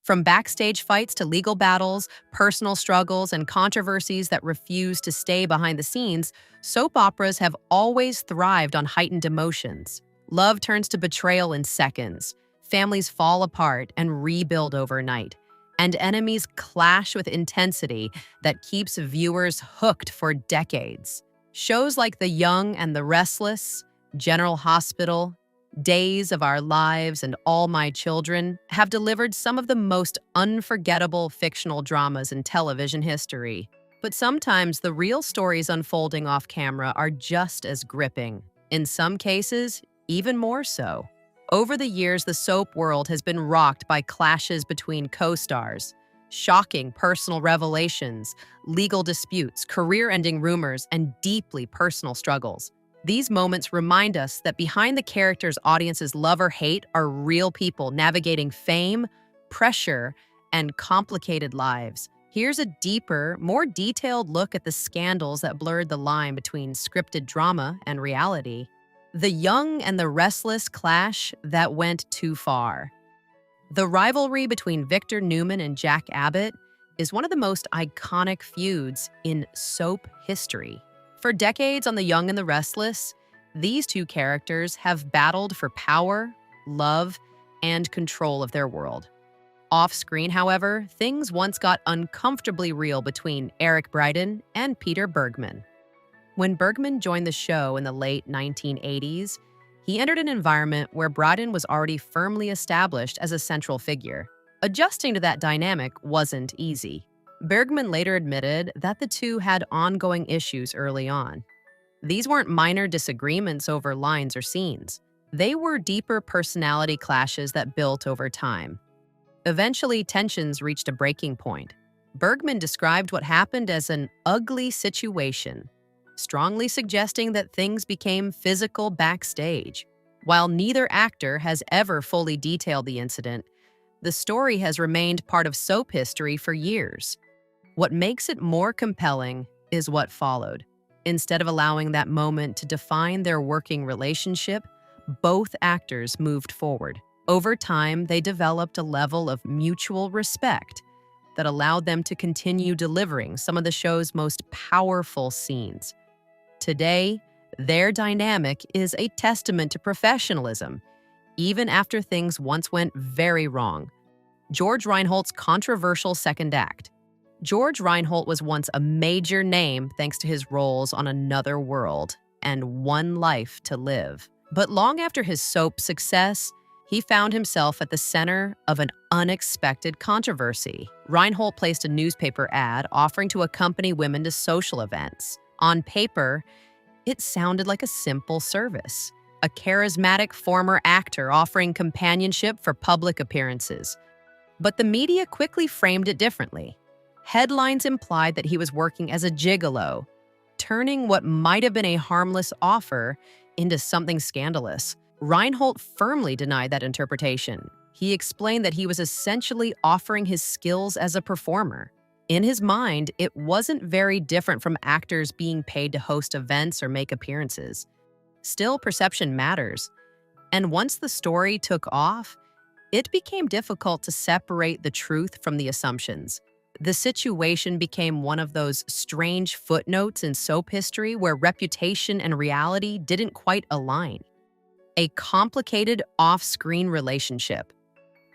From backstage fights to legal battles, personal struggles, and controversies that refuse to stay behind the scenes, soap operas have always thrived on heightened emotions. Love turns to betrayal in seconds, families fall apart and rebuild overnight, and enemies clash with intensity that keeps viewers hooked for decades. Shows like The Young and the Restless, General Hospital, Days of Our Lives, and All My Children have delivered some of the most unforgettable fictional dramas in television history. But sometimes the real stories unfolding off camera are just as gripping. In some cases, even more so. Over the years, the soap world has been rocked by clashes between co-stars, shocking personal revelations, legal disputes, career-ending rumors, and deeply personal struggles. These moments remind us that behind the characters audiences love or hate are real people navigating fame, pressure, and complicated lives. Here's a deeper, more detailed look at the scandals that blurred the line between scripted drama and reality. The Young and the Restless clash that went too far. The rivalry between Victor Newman and Jack Abbott is one of the most iconic feuds in soap history. For decades on The Young and the Restless, these two characters have battled for power, love, and control of their world. Off-screen, however, things once got uncomfortably real between Eric Braeden and Peter Bergman. When Bergman joined the show in the late 1980s, he entered an environment where Braeden was already firmly established as a central figure. Adjusting to that dynamic wasn't easy. Bergman later admitted that the two had ongoing issues early on. These weren't minor disagreements over lines or scenes. They were deeper personality clashes that built over time. Eventually, tensions reached a breaking point. Bergman described what happened as an ugly situation, strongly suggesting that things became physical backstage. While neither actor has ever fully detailed the incident, the story has remained part of soap history for years. What makes it more compelling is what followed. Instead of allowing that moment to define their working relationship, both actors moved forward. Over time, they developed a level of mutual respect that allowed them to continue delivering some of the show's most powerful scenes. Today, their dynamic is a testament to professionalism, even after things once went very wrong. George Reinhold's controversial second act. George Reinhold was once a major name thanks to his roles on Another World and One Life to Live. But long after his soap success, he found himself at the center of an unexpected controversy. Reinhold placed a newspaper ad offering to accompany women to social events. On paper, it sounded like a simple service, a charismatic former actor offering companionship for public appearances. But the media quickly framed it differently. Headlines implied that he was working as a gigolo, turning what might have been a harmless offer into something scandalous. Reinhold firmly denied that interpretation. He explained that he was essentially offering his skills as a performer. In his mind, it wasn't very different from actors being paid to host events or make appearances. Still, perception matters. And once the story took off, it became difficult to separate the truth from the assumptions. The situation became one of those strange footnotes in soap history where reputation and reality didn't quite align. A complicated off-screen relationship.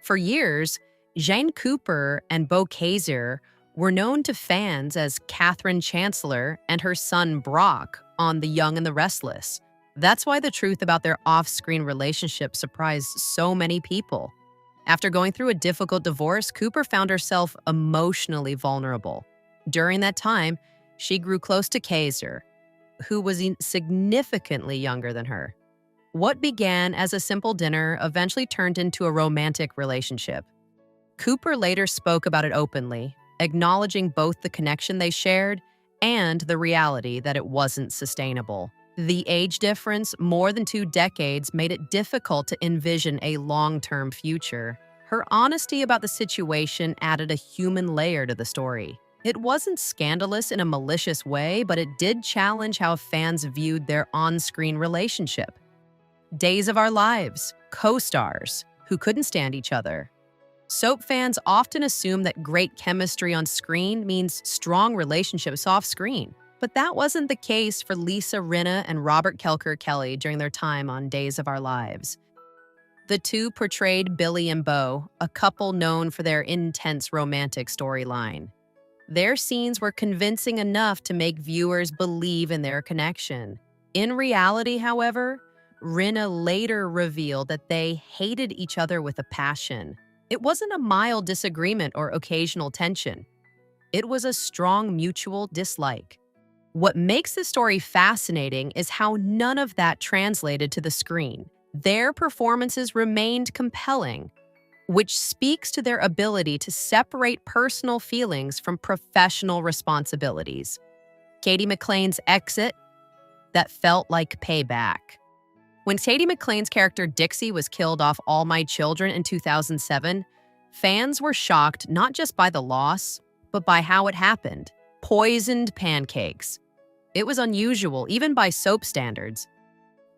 For years, Jane Cooper and Beau Kaiser were known to fans as Catherine Chancellor and her son Brock on The Young and the Restless. That's why the truth about their off-screen relationship surprised so many people. After going through a difficult divorce, Cooper found herself emotionally vulnerable. During that time, she grew close to Kaiser, who was significantly younger than her. What began as a simple dinner eventually turned into a romantic relationship. Cooper later spoke about it openly, acknowledging both the connection they shared and the reality that it wasn't sustainable. The age difference, more than 2 decades, made it difficult to envision a long-term future. Her honesty about the situation added a human layer to the story. It wasn't scandalous in a malicious way, but it did challenge how fans viewed their on-screen relationship. Days of Our Lives, co-stars who couldn't stand each other. Soap fans often assume that great chemistry on screen means strong relationships off screen. But that wasn't the case for Lisa Rinna and Robert Kelker Kelly during their time on Days of Our Lives. The two portrayed Billy and Beau, a couple known for their intense romantic storyline. Their scenes were convincing enough to make viewers believe in their connection. In reality, however, Rinna later revealed that they hated each other with a passion. It wasn't a mild disagreement or occasional tension. It was a strong mutual dislike. What makes this story fascinating is how none of that translated to the screen. Their performances remained compelling, which speaks to their ability to separate personal feelings from professional responsibilities. Katie McLean's exit, that felt like payback. When Katie McLean's character Dixie was killed off All My Children in 2007, fans were shocked not just by the loss, but by how it happened. Poisoned pancakes. It was unusual, even by soap standards.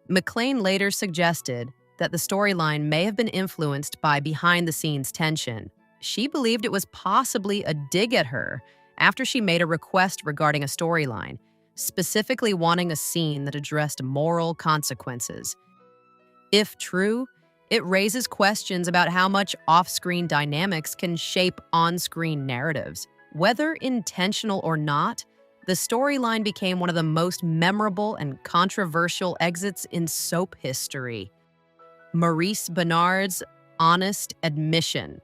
McLean later suggested that the storyline may have been influenced by behind-the-scenes tension. She believed it was possibly a dig at her after she made a request regarding a storyline, specifically wanting a scene that addressed moral consequences. If true, it raises questions about how much off-screen dynamics can shape on-screen narratives. Whether intentional or not, the storyline became one of the most memorable and controversial exits in soap history. Maurice Bernard's honest admission.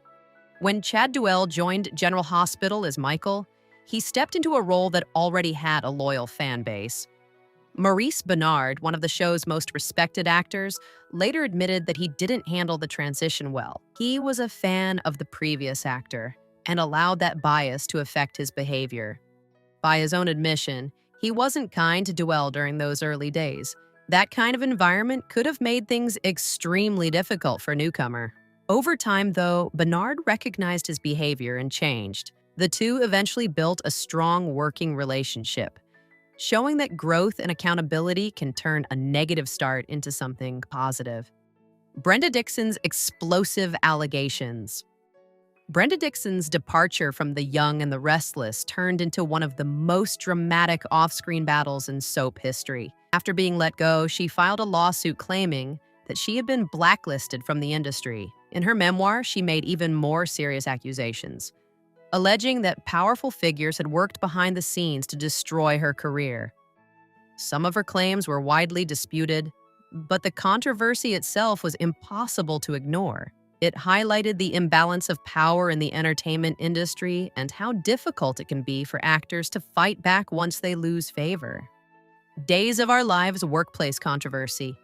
When Chad Duell joined General Hospital as Michael, he stepped into a role that already had a loyal fan base. Maurice Bernard, one of the show's most respected actors, later admitted that he didn't handle the transition well. He was a fan of the previous actor and allowed that bias to affect his behavior. By his own admission, he wasn't kind to Duell during those early days. That kind of environment could have made things extremely difficult for a newcomer. Over time, though, Bernard recognized his behavior and changed. The two eventually built a strong working relationship, showing that growth and accountability can turn a negative start into something positive. Brenda Dickson's explosive allegations. Brenda Dickson's departure from The Young and the Restless turned into one of the most dramatic off-screen battles in soap history. After being let go, she filed a lawsuit claiming that she had been blacklisted from the industry. In her memoir, she made even more serious accusations, alleging that powerful figures had worked behind the scenes to destroy her career. Some of her claims were widely disputed, but the controversy itself was impossible to ignore. It highlighted the imbalance of power in the entertainment industry and how difficult it can be for actors to fight back once they lose favor. Days of Our Lives workplace controversy.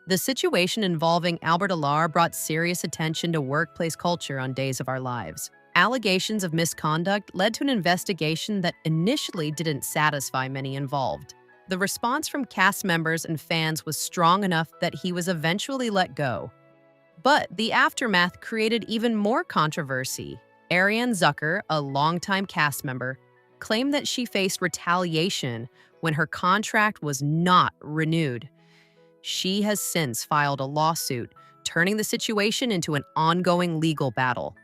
The situation involving Albert Alar brought serious attention to workplace culture on Days of Our Lives. Allegations of misconduct led to an investigation that initially didn't satisfy many involved. The response from cast members and fans was strong enough that he was eventually let go. But the aftermath created even more controversy. Ariane Zucker, a longtime cast member, claimed that she faced retaliation when her contract was not renewed. She has since filed a lawsuit, turning the situation into an ongoing legal battle.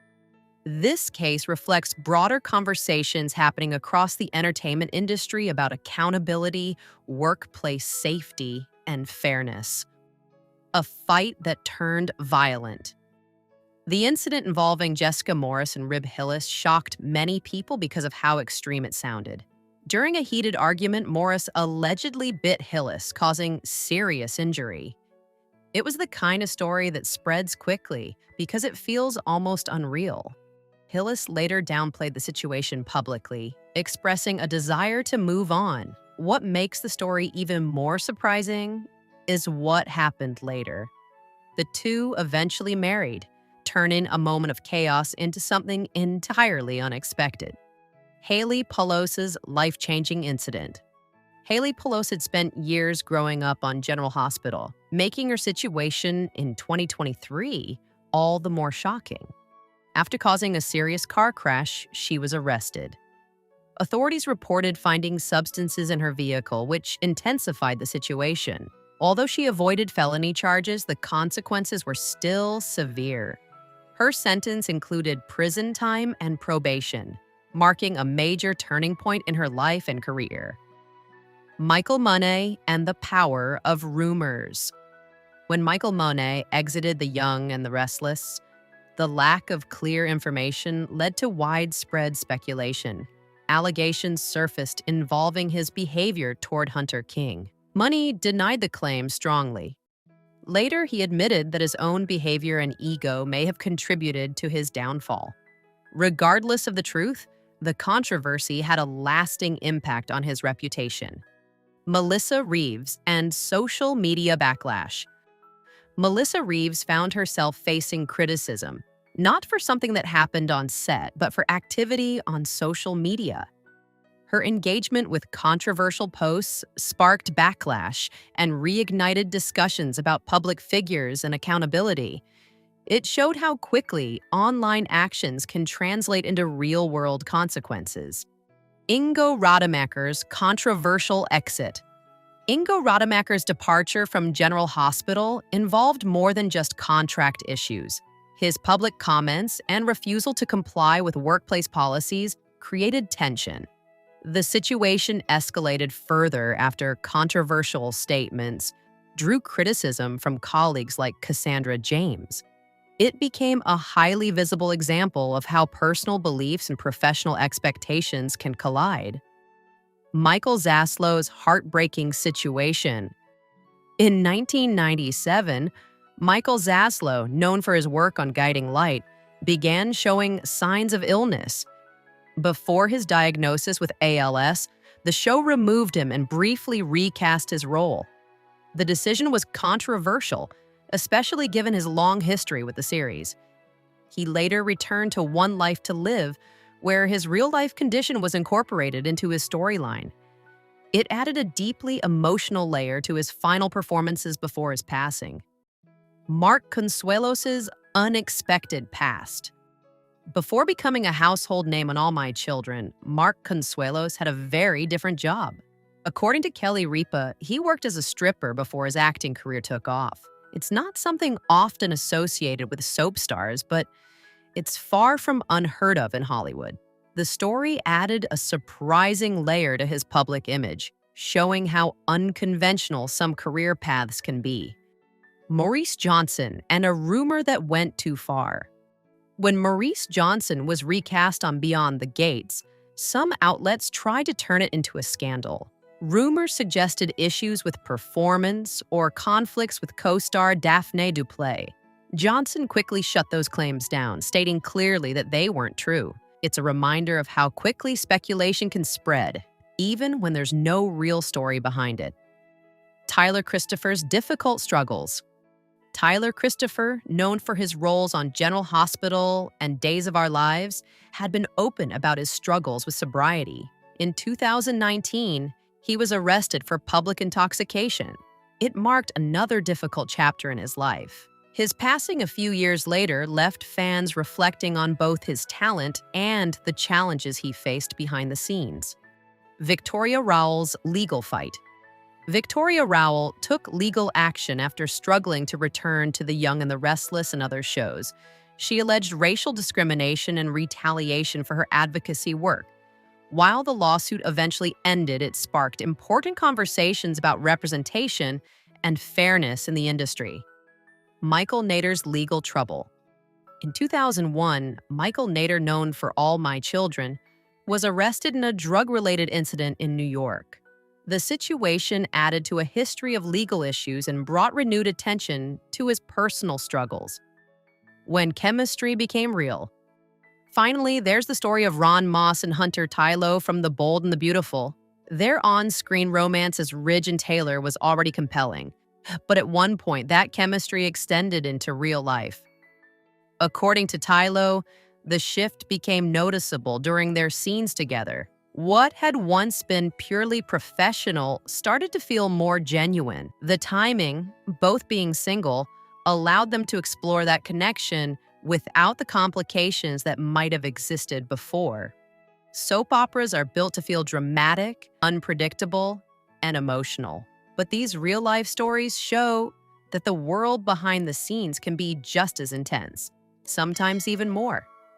This case reflects broader conversations happening across the entertainment industry about accountability, workplace safety, and fairness. A fight that turned violent. The incident involving Jessica Morris and Rib Hillis shocked many people because of how extreme it sounded. During a heated argument, Morris allegedly bit Hillis, causing serious injury. It was the kind of story that spreads quickly because it feels almost unreal. Hillis later downplayed the situation publicly, expressing a desire to move on. What makes the story even more surprising is what happened later. The two eventually married, turning a moment of chaos into something entirely unexpected. Haley Polos's life-changing incident. Haley Polos had spent years growing up on General Hospital, making her situation in 2023 all the more shocking. After causing a serious car crash, she was arrested. Authorities reported finding substances in her vehicle, which intensified the situation. Although she avoided felony charges, the consequences were still severe. Her sentence included prison time and probation, marking a major turning point in her life and career. Michael Monet and the Power of Rumors. When Michael Monet exited The Young and the Restless, the lack of clear information led to widespread speculation. Allegations surfaced involving his behavior toward Hunter King. Money denied the claim strongly. Later, he admitted that his own behavior and ego may have contributed to his downfall. Regardless of the truth, the controversy had a lasting impact on his reputation. Melissa Reeves and social media backlash. Melissa Reeves found herself facing criticism, not for something that happened on set, but for activity on social media. Her engagement with controversial posts sparked backlash and reignited discussions about public figures and accountability. It showed how quickly online actions can translate into real-world consequences. Ingo Rademacher's controversial exit. Ingo Rademacher's departure from General Hospital involved more than just contract issues. His public comments and refusal to comply with workplace policies created tension. The situation escalated further after controversial statements drew criticism from colleagues like Cassandra James. It became a highly visible example of how personal beliefs and professional expectations can collide. Michael Zaslow's heartbreaking situation. In 1997, Michael Zaslow, known for his work on Guiding Light, began showing signs of illness. Before his diagnosis with ALS, the show removed him and briefly recast his role. The decision was controversial, especially given his long history with the series. He later returned to One Life to Live, where his real-life condition was incorporated into his storyline. It added a deeply emotional layer to his final performances before his passing. Mark Consuelos' unexpected past. Before becoming a household name on All My Children, Mark Consuelos had a very different job. According to Kelly Ripa, he worked as a stripper before his acting career took off. It's not something often associated with soap stars, but it's far from unheard of in Hollywood. The story added a surprising layer to his public image, showing how unconventional some career paths can be. Maurice Johnson and a rumor that went too far. When Maurice Johnson was recast on Beyond the Gates, some outlets tried to turn it into a scandal. Rumors suggested issues with performance or conflicts with co-star Daphne du Plessis. Johnson quickly shut those claims down, stating clearly that they weren't true. It's a reminder of how quickly speculation can spread, even when there's no real story behind it. Tyler Christopher's difficult struggles. Tyler Christopher, known for his roles on General Hospital and Days of Our Lives, had been open about his struggles with sobriety. In 2019, he was arrested for public intoxication. It marked another difficult chapter in his life. His passing a few years later left fans reflecting on both his talent and the challenges he faced behind the scenes. Victoria Rowell's legal fight. Victoria Rowell took legal action after struggling to return to The Young and the Restless and other shows. She alleged racial discrimination and retaliation for her advocacy work. While the lawsuit eventually ended, it sparked important conversations about representation and fairness in the industry. Michael Nader's legal trouble. In 2001, Michael Nader, known for All My Children, was arrested in a drug-related incident in New York. The situation added to a history of legal issues and brought renewed attention to his personal struggles. When chemistry became real. Finally, there's the story of Ron Moss and Hunter Tylo from The Bold and the Beautiful. Their on-screen romance as Ridge and Taylor was already compelling, but at one point, that chemistry extended into real life. According to Tylo, the shift became noticeable during their scenes together. What had once been purely professional started to feel more genuine. The timing, both being single, allowed them to explore that connection without the complications that might have existed before. Soap operas are built to feel dramatic, unpredictable, and emotional. But these real-life stories show that the world behind the scenes can be just as intense. sometimes even more.